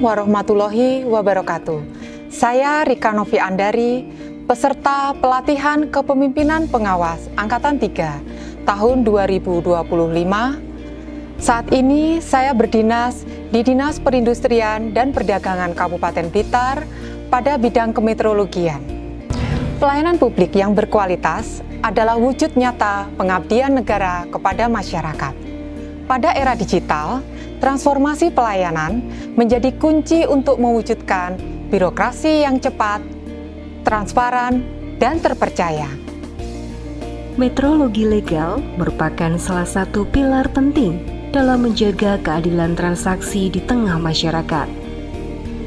warahmatullahi wabarakatuh. Saya Rika Novi Andari, peserta pelatihan kepemimpinan pengawas Angkatan 3 tahun 2025. Saat ini saya berdinas di Dinas Perindustrian dan Perdagangan Kabupaten Blitar pada bidang kemeteorologian. Pelayanan publik yang berkualitas adalah wujud nyata pengabdian negara kepada masyarakat. Pada era digital, transformasi pelayanan menjadi kunci untuk mewujudkan birokrasi yang cepat, transparan, dan terpercaya. Metrologi legal merupakan salah satu pilar penting dalam menjaga keadilan transaksi di tengah masyarakat.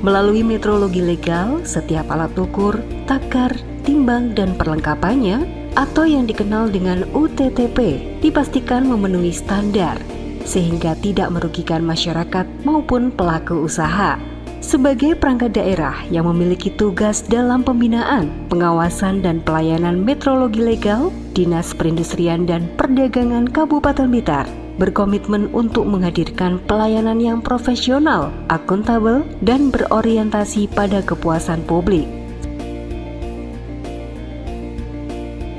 Melalui metrologi legal, setiap alat ukur, takar, timbang, dan perlengkapannya, atau yang dikenal dengan UTTP, dipastikan memenuhi standar, sehingga tidak merugikan masyarakat maupun pelaku usaha. Sebagai perangkat daerah yang memiliki tugas dalam pembinaan, pengawasan, dan pelayanan metrologi legal, Dinas Perindustrian dan Perdagangan Kabupaten Blitar berkomitmen untuk menghadirkan pelayanan yang profesional, akuntabel, dan berorientasi pada kepuasan publik.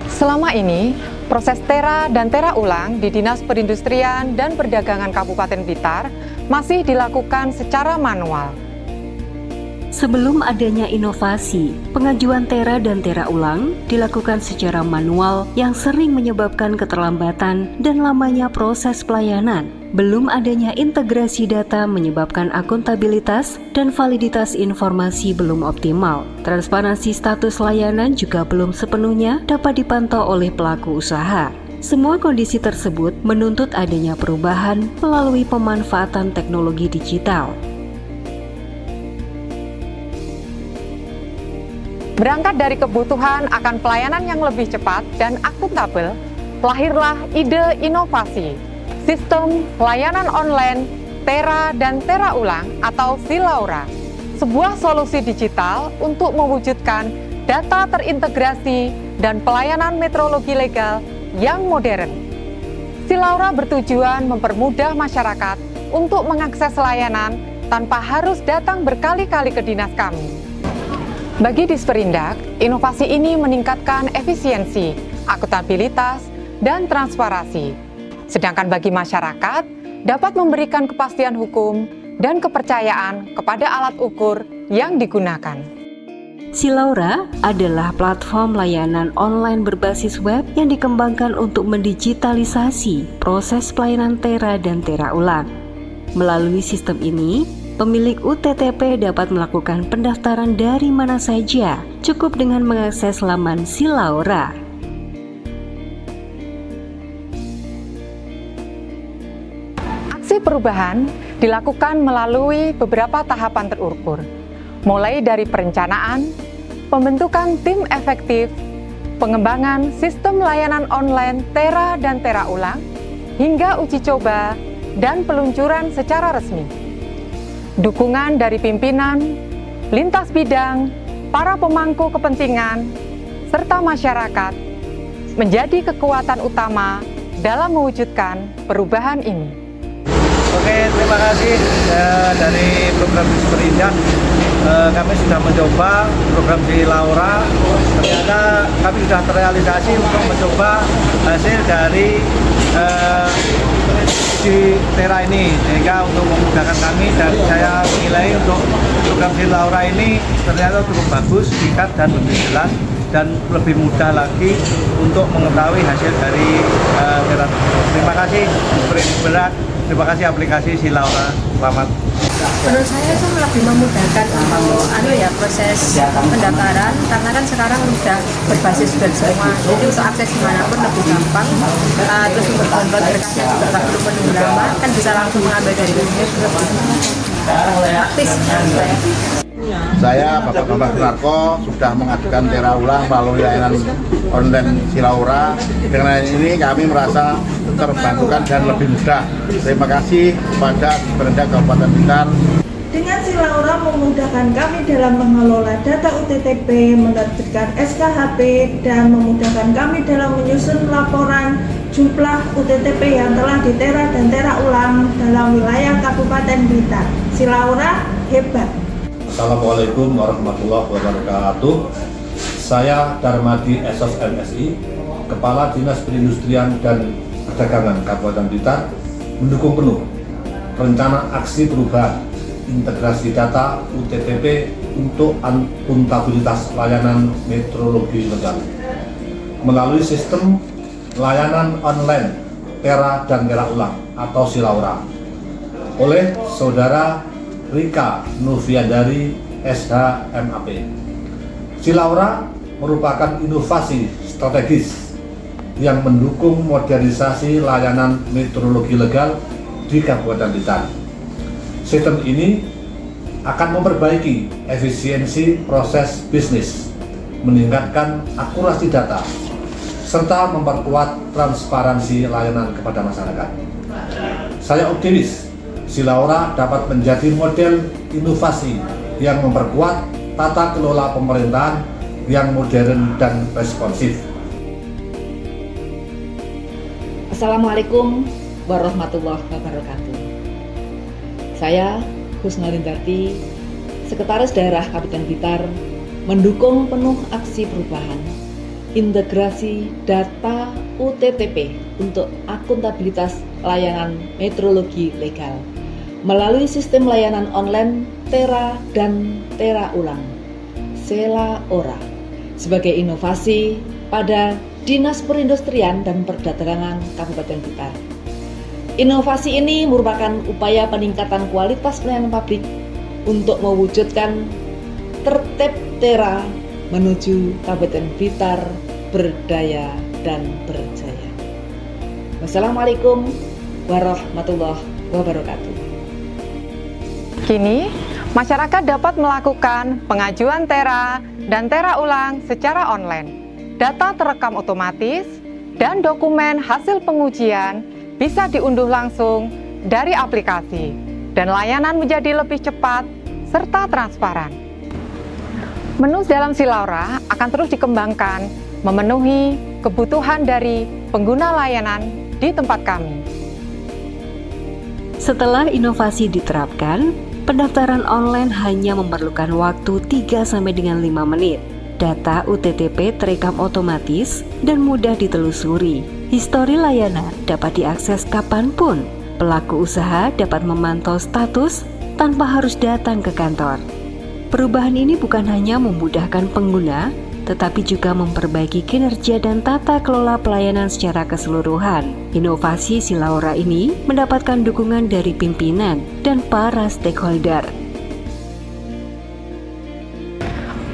Selama ini, proses tera dan tera ulang di Dinas Perindustrian dan Perdagangan Kabupaten Blitar masih dilakukan secara manual. Sebelum adanya inovasi, pengajuan tera dan tera ulang dilakukan secara manual yang sering menyebabkan keterlambatan dan lamanya proses pelayanan. Belum adanya integrasi data menyebabkan akuntabilitas dan validitas informasi belum optimal. Transparansi status layanan juga belum sepenuhnya dapat dipantau oleh pelaku usaha. Semua kondisi tersebut menuntut adanya perubahan melalui pemanfaatan teknologi digital. Berangkat dari kebutuhan akan pelayanan yang lebih cepat dan akuntabel, lahirlah ide inovasi, sistem pelayanan online tera dan tera ulang atau Silaura, sebuah solusi digital untuk mewujudkan data terintegrasi dan pelayanan metrologi legal yang modern. Silaura bertujuan mempermudah masyarakat untuk mengakses layanan tanpa harus datang berkali-kali ke dinas kami. Bagi Disperindak, inovasi ini meningkatkan efisiensi, akuntabilitas, dan transparansi. Sedangkan bagi masyarakat, dapat memberikan kepastian hukum dan kepercayaan kepada alat ukur yang digunakan. Silaura adalah platform layanan online berbasis web yang dikembangkan untuk mendigitalisasi proses pelayanan tera dan tera ulang. Melalui sistem ini, pemilik UTTP dapat melakukan pendaftaran dari mana saja, cukup dengan mengakses laman Silaura. Aksi perubahan dilakukan melalui beberapa tahapan terukur, mulai dari perencanaan, pembentukan tim efektif, pengembangan sistem layanan online tera dan tera ulang, hingga uji coba dan peluncuran secara resmi. Dukungan dari pimpinan, lintas bidang, para pemangku kepentingan, serta masyarakat menjadi kekuatan utama dalam mewujudkan perubahan ini. Oke, terima kasih dari program Disperindak. Kami sudah mencoba program Silaura. Ternyata kami sudah terrealisasi untuk mencoba hasil dari di tera ini, sehingga untuk memudahkan kami, dan saya menilai untuk program Silaura ini ternyata cukup bagus, singkat dan lebih jelas dan lebih mudah lagi untuk mengetahui hasil dari tera tersebut. Terima kasih Disperindak, terima kasih aplikasi Silaura. Selamat. Menurut saya itu lebih memudahkan untuk proses pendaftaran, karena kan sekarang sudah berbasis web semua, jadi untuk akses dimanapun lebih gampang. Terus untuk download berkasnya juga nggak perlu menunggu lama, kan bisa langsung mengambil dari webnya, praktis. Saya Bapak Bambang Sunarko sudah mengajukan tera ulang melalui layanan online Silaura. Dengan ini kami merasa terbantukan dan lebih mudah. Terima kasih kepada Disperindak Kabupaten Blitar. Dengan Silaura memudahkan kami dalam mengelola data UTTP, menerbitkan SKHP, dan memudahkan kami dalam menyusun laporan jumlah UTTP yang telah ditera dan tera ulang dalam wilayah Kabupaten Blitar. Silaura hebat. Assalamualaikum warahmatullahi wabarakatuh. Saya Darmadi Esos MSI, Kepala Dinas Perindustrian dan Perdagangan Kabupaten Blitar, mendukung penuh rencana aksi perubahan integrasi data UTTP untuk akuntabilitas layanan meteorologi legal melalui sistem layanan online Tera dan Tera Ulang atau Silaura oleh Saudara Rika Noviandari SHMAP. Silaura merupakan inovasi strategis yang mendukung modernisasi layanan meteorologi legal di Kabupaten Blitar. Sistem ini akan memperbaiki efisiensi proses bisnis, meningkatkan akurasi data, serta memperkuat transparansi layanan kepada masyarakat. Saya optimis Silaura dapat menjadi model inovasi yang memperkuat tata kelola pemerintahan yang modern dan responsif. Assalamualaikum warahmatullahi wabarakatuh. Saya Husnalindarti, Sekretaris Daerah Kabupaten Blitar, mendukung penuh aksi perubahan integrasi data UTTP untuk akuntabilitas layanan meteorologi legal melalui sistem layanan online Tera dan Tera Ulang Silaura sebagai inovasi pada Dinas Perindustrian dan Perdagangan Kabupaten Blitar. Inovasi ini merupakan upaya peningkatan kualitas pelayanan publik untuk mewujudkan tertib Tera menuju Kabupaten Blitar berdaya dan berjaya. Wassalamualaikum warahmatullahi wabarakatuh. Kini, masyarakat dapat melakukan pengajuan Tera dan Tera Ulang secara online. Data terekam otomatis dan dokumen hasil pengujian bisa diunduh langsung dari aplikasi dan layanan menjadi lebih cepat serta transparan. Menu dalam Silaura akan terus dikembangkan memenuhi kebutuhan dari pengguna layanan di tempat kami. Setelah inovasi diterapkan, pendaftaran online hanya memerlukan waktu 3-5 menit. Data UTTP terekam otomatis dan mudah ditelusuri. Histori layanan dapat diakses kapanpun. Pelaku usaha dapat memantau status tanpa harus datang ke kantor. Perubahan ini bukan hanya memudahkan pengguna, tetapi juga memperbaiki kinerja dan tata kelola pelayanan secara keseluruhan. Inovasi Silaura ini mendapatkan dukungan dari pimpinan dan para stakeholder.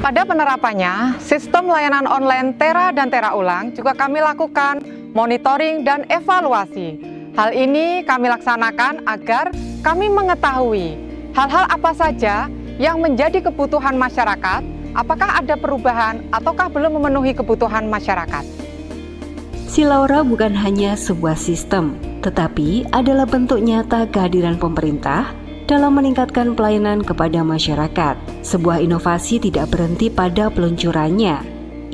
Pada penerapannya, sistem layanan online Tera dan Tera Ulang juga kami lakukan monitoring dan evaluasi. Hal ini kami laksanakan agar kami mengetahui hal-hal apa saja yang menjadi kebutuhan masyarakat, apakah ada perubahan ataukah belum memenuhi kebutuhan masyarakat. Silaura bukan hanya sebuah sistem, tetapi adalah bentuk nyata kehadiran pemerintah dalam meningkatkan pelayanan kepada masyarakat. Sebuah inovasi tidak berhenti pada peluncurannya.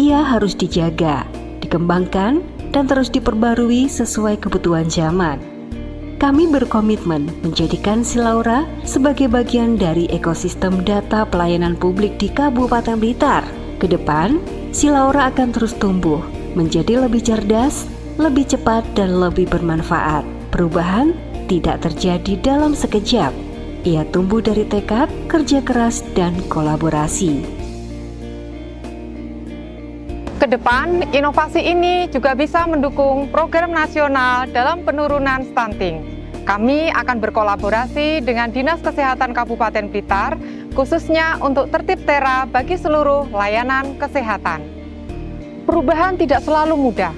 Ia harus dijaga, dikembangkan, dan terus diperbarui sesuai kebutuhan zaman. Kami berkomitmen menjadikan Silaura sebagai bagian dari ekosistem data pelayanan publik di Kabupaten Blitar. Kedepan, Silaura akan terus tumbuh, menjadi lebih cerdas, lebih cepat, dan lebih bermanfaat. Perubahan tidak terjadi dalam sekejap. Ia tumbuh dari tekad, kerja keras, dan kolaborasi. Kedepan, inovasi ini juga bisa mendukung program nasional dalam penurunan stunting. Kami akan berkolaborasi dengan Dinas Kesehatan Kabupaten Blitar, khususnya untuk tertib Tera bagi seluruh layanan kesehatan. Perubahan tidak selalu mudah,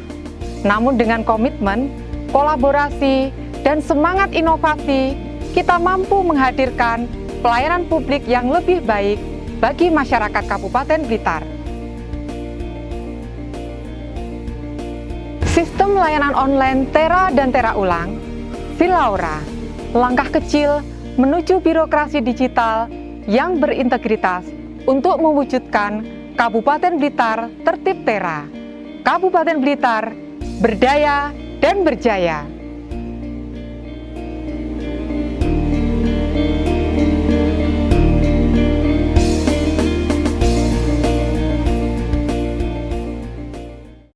namun dengan komitmen, kolaborasi, dan semangat inovasi, kita mampu menghadirkan pelayanan publik yang lebih baik bagi masyarakat Kabupaten Blitar. Sistem layanan online Tera dan Tera Ulang, Silaura, langkah kecil menuju birokrasi digital yang berintegritas untuk mewujudkan Kabupaten Blitar tertib Tera. Kabupaten Blitar berdaya dan berjaya.